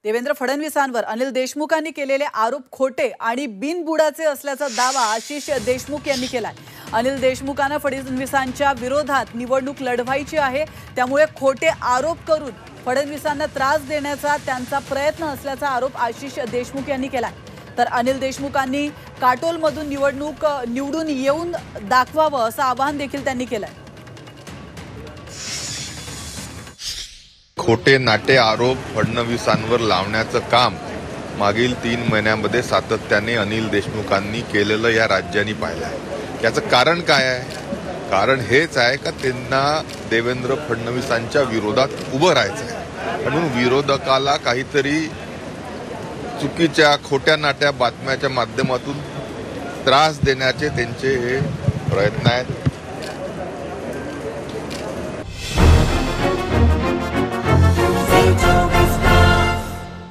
देवेंद्र फडणवीसांवर अनिल देशमुखांनी केलेले आरोप खोटे आणि बिनबुडाचे असल्याचा दावा आशिष देशमुख यांनी केलाय। अनिल देशमुखांना फडणवीसांच्या विरोधात निवडणूक लढवायची आहे, त्यामुळे खोटे आरोप करून फडणवीसांना त्रास देण्याचा त्यांचा प्रयत्न असल्याचा आरोप आशिष देशमुख यांनी केलाय। तर अनिल देशमुखांनी काटोलमधून निवडून येऊन दाखवावं असं आवाहन देखील त्यांनी केलंय। खोटे नाटे आरोप फडणवीसांवर लावण्याचं काम मागील 3 महिन्यांमध्ये सातत्याने अनिल देशमुखांनी केलेलं या राज्याने पाहिलं आहे। याचं कारण काय आहे? कारण हेच आहे का त्यांना देवेंद्र फडणवीसांच्या विरोधात उभं राहायचं आहे, म्हणून विरोधकाला काहीतरी चुकीच्या खोट्या नाट्या बातम्याच्या माध्यमातून त्रास देण्याचे त्यांचे हे प्रयत्न आहेत।